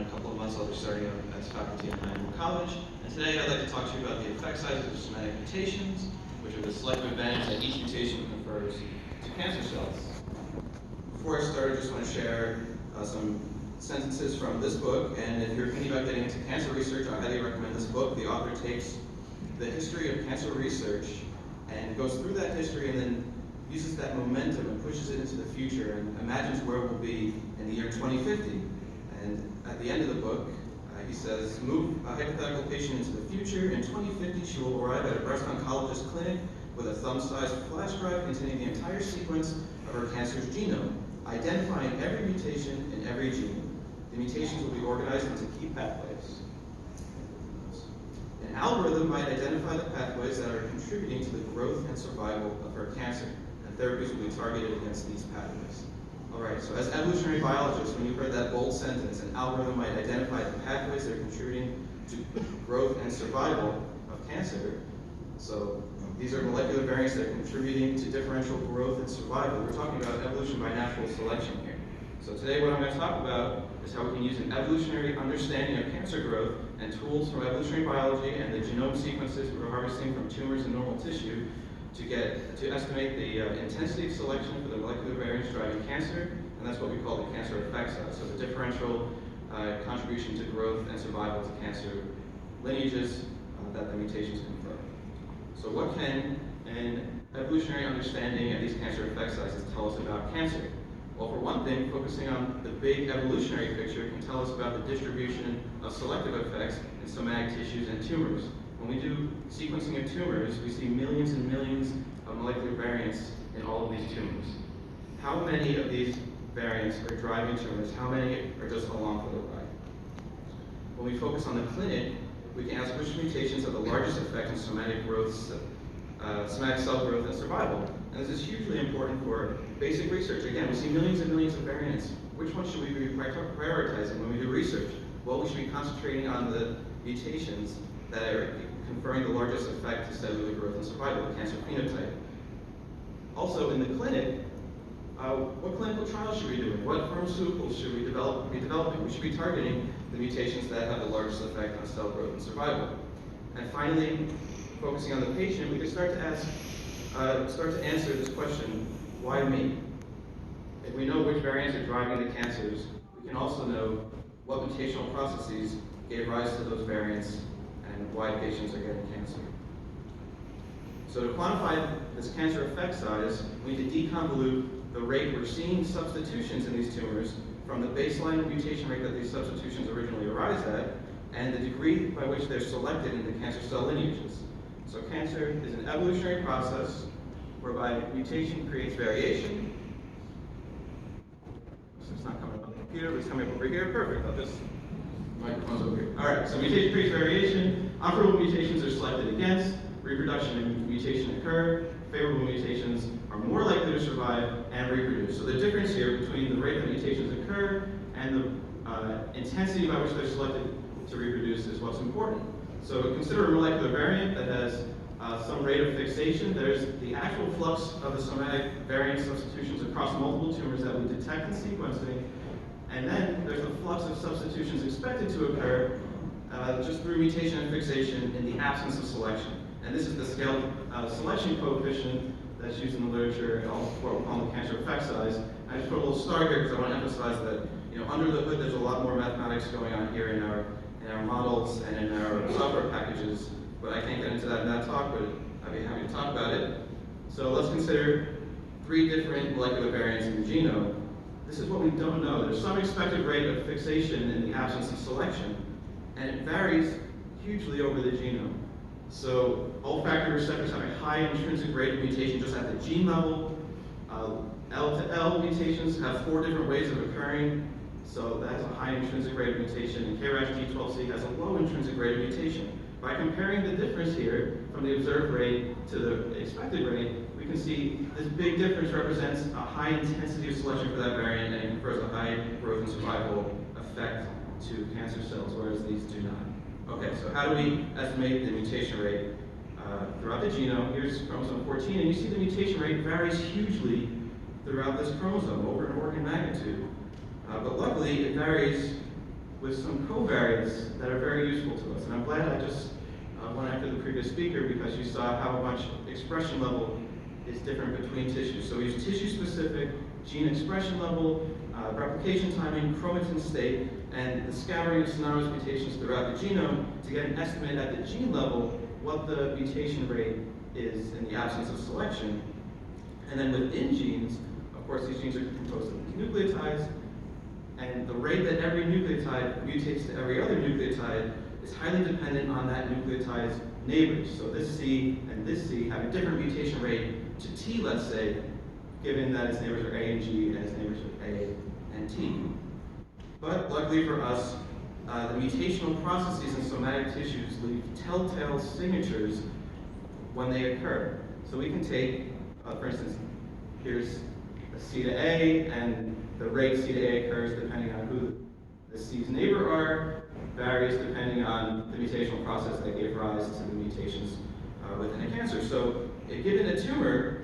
a couple of months I'll be starting out as faculty at High College. And today I'd like to talk to you about the effect sizes of somatic mutations, which are the selective advantage that each mutation confers to cancer cells. Before I start, I just want to share some sentences from this book. And if you're thinking about getting into cancer research, I highly recommend this book. The author takes the history of cancer research and goes through that history and then uses that momentum and pushes it into the future and imagines where we'll be in the year 2050. And at the end of the book, he says, move a hypothetical patient into the future. In 2050, she will arrive at a breast oncologist clinic with a thumb-sized flash drive containing the entire sequence of her cancer's genome, identifying every mutation in every gene. The mutations will be organized into key pathways. An algorithm might identify the pathways that are contributing to the growth and survival of her cancer, and therapies will be targeted against these pathways. All right, so as evolutionary biologists, when you heard that bold sentence, an algorithm might identify the pathways that are contributing to growth and survival of cancer. So these are molecular variants that are contributing to differential growth and survival. We're talking about evolution by natural selection here. So today what I'm going to talk about is how we can use an evolutionary understanding of cancer growth and tools from evolutionary biology and the genome sequences we're harvesting from tumors and normal tissue to estimate the intensity of selection for the molecular variants driving cancer, and that's what we call the cancer effect size. So the differential contribution to growth and survival to cancer lineages that the mutations confer. So what can an evolutionary understanding of these cancer effect sizes tell us about cancer? Well, for one thing, focusing on the big evolutionary picture can tell us about the distribution of selective effects in somatic tissues and tumors. When we do sequencing of tumors, we see millions and millions of molecular variants in all of these tumors. How many of these variants are driving tumors? How many are just along for the ride? When we focus on the clinic, we can ask which mutations have the largest effect on somatic growth, somatic cell growth and survival. And this is hugely important for basic research. Again, we see millions and millions of variants. Which ones should we be prioritizing when we do research? Well, we should be concentrating on the mutations that are conferring the largest effect to cellular growth and survival, the cancer phenotype. Also, in the clinic, what clinical trials should we be doing? What pharmaceuticals should we be developing? We should be targeting the mutations that have the largest effect on cell growth and survival. And finally, focusing on the patient, we can start to answer this question, why me? If we know which variants are driving the cancers, we can also know what mutational processes gave rise to those variants and why patients are getting cancer. So to quantify this cancer effect size, we need to deconvolute the rate we're seeing substitutions in these tumors from the baseline mutation rate that these substitutions originally arise at and the degree by which they're selected in the cancer cell lineages. So cancer is an evolutionary process whereby mutation creates variation. So it's not coming up on the computer, but it's coming up over here. Perfect. Microphone's over here. All right, so mutation creates variation. Unfavorable mutations are selected against. Reproduction and mutation occur. Favorable mutations are more likely to survive and reproduce. So the difference here between the rate that mutations occur and the intensity by which they're selected to reproduce is what's important. So consider a molecular variant that has some rate of fixation. There's the actual flux of the somatic variant substitutions across multiple tumors that we detect in sequencing. And then there's the flux of substitutions expected to occur just through mutation and fixation in the absence of selection. And this is the scaled selection coefficient that's used in the literature and also what we call the cancer effect size. I just put a little star here because I want to emphasize that under the hood there's a lot more mathematics going on here in our models and in our software packages. But I can't get into that in that talk, but I'd be happy to talk about it. So let's consider 3 different molecular variants in the genome. This is what we don't know. There's some expected rate of fixation in the absence of selection, and it varies hugely over the genome. So olfactory receptors have a high intrinsic rate of mutation just at the gene level. L to L mutations have 4 different ways of occurring, so that has a high intrinsic rate of mutation, and KRAS G12C has a low intrinsic rate of mutation. By comparing the difference here from the observed rate to the expected rate, we can see this big difference represents a high intensity of selection for that variant and it confers a high growth and survival effect to cancer cells, whereas these do not. Okay, so how do we estimate the mutation rate throughout the genome? Here's chromosome 14, and you see the mutation rate varies hugely throughout this chromosome, over an organ magnitude. But luckily, it varies with some covariates that are very useful to us. And I'm glad I just went after the previous speaker, because you saw how much expression level is different between tissues. So we use tissue-specific gene expression level, replication timing, chromatin state, and the scattering of synonymous mutations throughout the genome to get an estimate at the gene level what the mutation rate is in the absence of selection. And then within genes, of course, these genes are composed of nucleotides, and the rate that every nucleotide mutates to every other nucleotide is highly dependent on that nucleotide's neighbors. So this C and this C have a different mutation rate to T, let's say, given that its neighbors are A and G and its neighbors are A and T. But luckily for us, the mutational processes in somatic tissues leave telltale signatures when they occur. So we can take, for instance, here's a C to A, and the rate C to A occurs depending on who the C's neighbor are, varies depending on the mutational process that gave rise to the mutations within a cancer. So if given a tumor,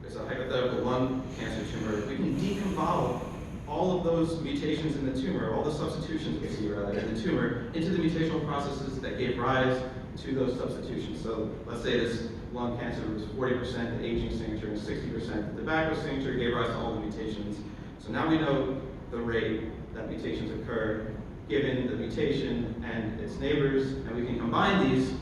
there's a hypothetical lung cancer tumor, we can deconvolve all of those mutations in the tumor, all the substitutions we see rather in the tumor, into the mutational processes that gave rise to those substitutions. So let's say this lung cancer was 40% the aging signature and 60% the tobacco signature, gave rise to all the mutations. So now we know the rate that mutations occur given the mutation and its neighbors, and we can combine these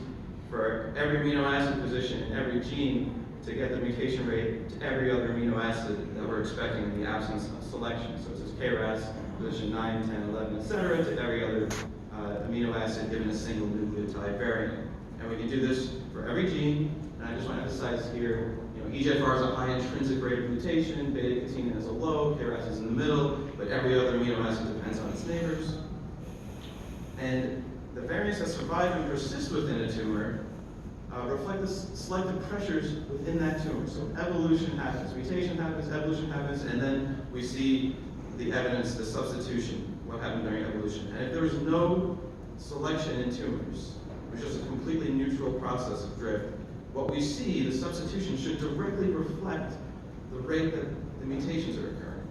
for every amino acid position in every gene to get the mutation rate to every other amino acid that we're expecting in the absence of selection. So this is KRAS, position 9, 10, 11, etc., to every other amino acid given a single nucleotide variant. And we can do this for every gene, and I just want to emphasize here, EGFR is a high intrinsic rate of mutation, beta-catenin is a low, KRAS is in the middle, but every other amino acid depends on its neighbors. And the variants that survive and persist within a tumor reflect the selective pressures within that tumor. So evolution happens, mutation happens, evolution happens, and then we see the evidence, the substitution, what happened during evolution. And if there was no selection in tumors, it was just a completely neutral process of drift, what we see, the substitution, should directly reflect the rate that the mutations are occurring.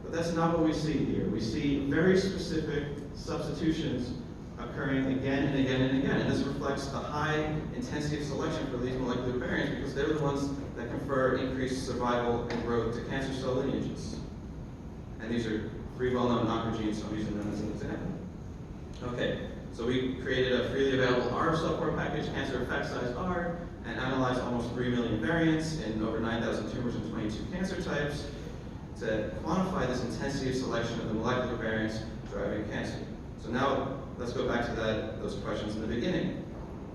But that's not what we see here. We see very specific substitutions occurring again and again and again. And this reflects the high intensity of selection for these molecular variants because they're the ones that confer increased survival and growth to cancer cell lineages. And these are three well-known oncogenes, so I'm using them as an example. Okay, so we created a freely available R software package, cancer effect size R, and analyzed almost 3 million variants in over 9,000 tumors and 22 cancer types to quantify this intensity of selection of the molecular variants driving cancer. So now, let's go back to those questions in the beginning.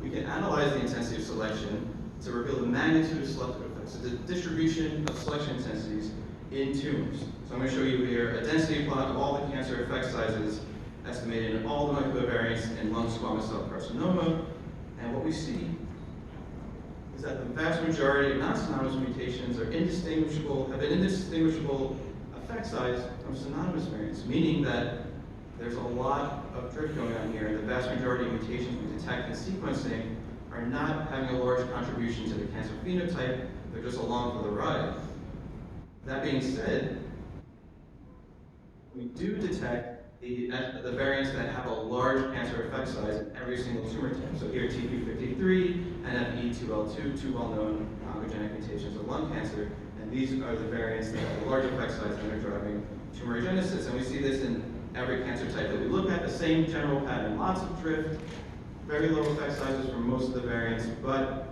We can analyze the intensity of selection to reveal the magnitude of selective effects, so the distribution of selection intensities in tumors. So I'm going to show you here a density plot of all the cancer effect sizes estimated in all the molecular variants in lung squamous cell carcinoma. And what we see is that the vast majority of non-synonymous mutations are indistinguishable, have an indistinguishable effect size from synonymous variants, meaning that there's a lot of drift going on here, and the vast majority of mutations we detect in sequencing are not having a large contribution to the cancer phenotype, they're just along for the ride. That being said, we do detect the variants that have a large cancer effect size in every single tumor type. So here TP53 and FE2L2, two well-known oncogenic mutations of lung cancer, and these are the variants that have a large effect size and are driving tumorigenesis. And we see this in every cancer type that we look at, the same general pattern. Lots of drift, very low effect sizes for most of the variants, but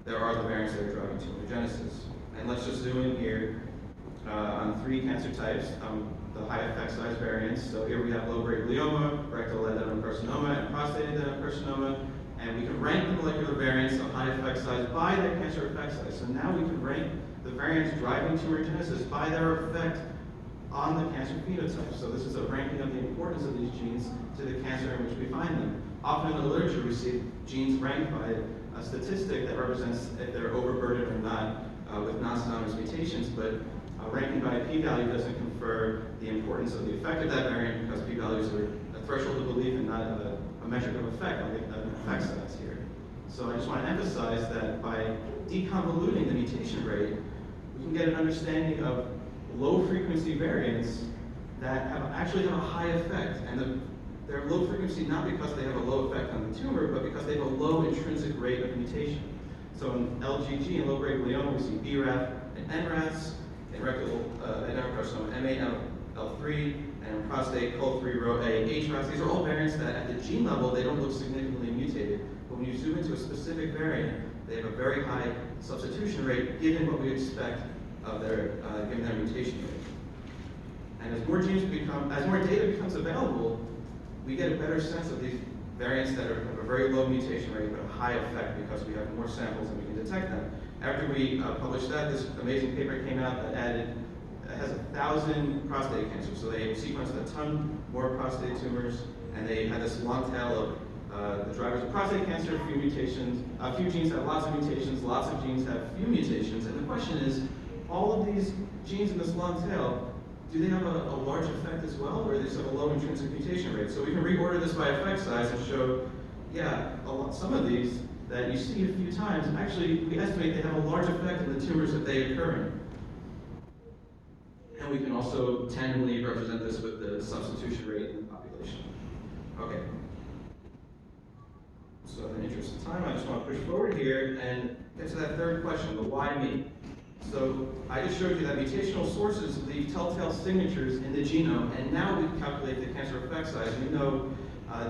there are the variants that are driving tumorigenesis. And let's just zoom in here on 3 cancer types, the high effect size variants. So here we have low-grade glioma, rectal adenocarcinoma, and prostate adenocarcinoma. And we can rank the molecular variants of high effect size by their cancer effect size. So now we can rank the variants driving tumorigenesis by their effect on the cancer phenotype. So this is a ranking of the importance of these genes to the cancer in which we find them. Often in the literature we see genes ranked by a statistic that represents if they're overburdened or not with non-synonymous mutations, but ranking by a p-value doesn't confer the importance of the effect of that variant because p-values are a threshold of belief and not a measure of effect, like an effect size here. So I just want to emphasize that by deconvoluting the mutation rate, we can get an understanding of low frequency variants that actually have a high effect, and they're low frequency not because they have a low effect on the tumor, but because they have a low intrinsic rate of mutation. So in LGG and low-grade glioma, we see BRAF and NRAS, in rectal adenocarcinoma, MAL3, and in prostate, COL3, ROA, HRAS. These are all variants that at the gene level, they don't look significantly mutated, but when you zoom into a specific variant, they have a very high substitution rate given what we expect of given their mutation rate. And as more data becomes available, we get a better sense of these variants that have a very low mutation rate but a high effect because we have more samples and we can detect them. After we published that, this amazing paper came out that has 1,000 prostate cancers. So they sequenced a ton more prostate tumors, and they had this long tail of the drivers of prostate cancer, a few mutations. A few genes have lots of mutations, lots of genes have few mutations. And the question is, all of these genes in this long tail, do they have a large effect as well, or do they just have a low intrinsic mutation rate? So we can reorder this by effect size and show, yeah, some of these that you see a few times, actually, we estimate they have a large effect in the tumors that they occur in. And we can also tangibly represent this with the substitution rate in the population. Okay. So in the interest of time, I just want to push forward here and get to that third question, the why me? So I just showed you that mutational sources leave telltale signatures in the genome, and now we can calculate the cancer effect size. We know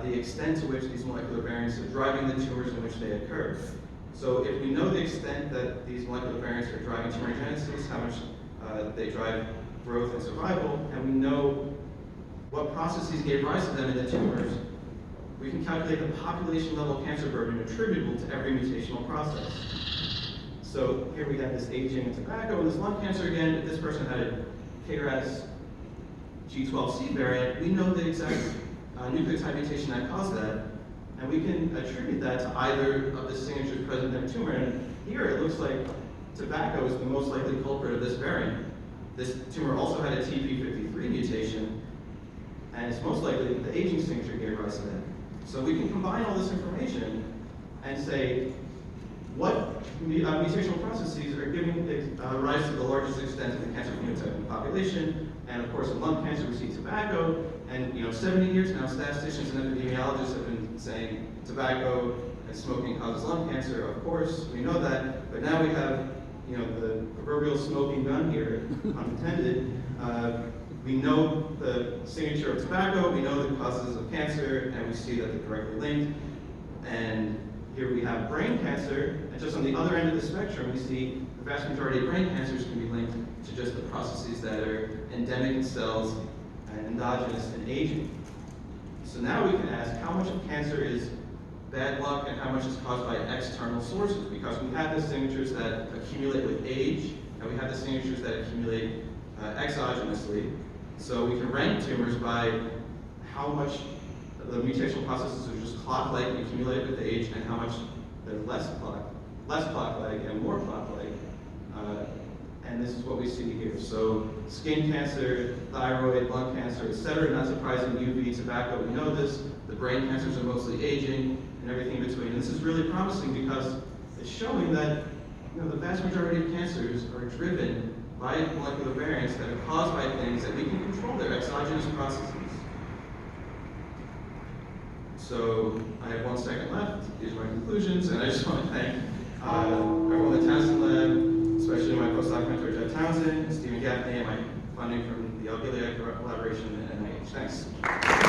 the extent to which these molecular variants are driving the tumors in which they occur. So if we know the extent that these molecular variants are driving tumorigenesis, how much they drive growth and survival, and we know what processes gave rise to them in the tumors, we can calculate the population-level cancer burden attributable to every mutational process. So here we have this aging and tobacco, and this lung cancer again. If this person had a KRAS G12C variant, we know the exact nucleotide mutation that caused that, and we can attribute that to either of the signatures present in their tumor. And here it looks like tobacco is the most likely culprit of this variant. This tumor also had a TP53 mutation, and it's most likely that the aging signature gave rise to that. So we can combine all this information and say what mutational processes are giving rise to the largest extent of the cancer phenotype in the population. And of course, in lung cancer, we see tobacco. And 70 years now, statisticians and epidemiologists have been saying tobacco and smoking causes lung cancer. Of course, we know that. But now we have the proverbial smoking gun here, unintended. We know the signature of tobacco, we know the causes of cancer, and we see that they're directly linked. And here we have brain cancer, and just on the other end of the spectrum, we see the vast majority of brain cancers can be linked to just the processes that are endemic in cells and endogenous in aging. So now we can ask how much of cancer is bad luck and how much is caused by external sources, because we have the signatures that accumulate with age, and we have the signatures that accumulate exogenously. So we can rank tumors by how much the mutational processes are just clock-like and accumulate with age, and how much they're less clock-like and more clock-like. And this is what we see here. So skin cancer, thyroid, lung cancer, etc. Not surprising, UV, tobacco, we know this. The brain cancers are mostly aging, and everything in between. And this is really promising because it's showing that the vast majority of cancers are driven by molecular variants that are caused by things that we can control their exogenous processes. So I have 1 second left. These are my conclusions, and I just want to thank everyone in the Townsend Lab, especially my postdoc mentor Jeff Townsend, Stephen Gaffney, and my funding from the Algilia collaboration at NIH. Thanks.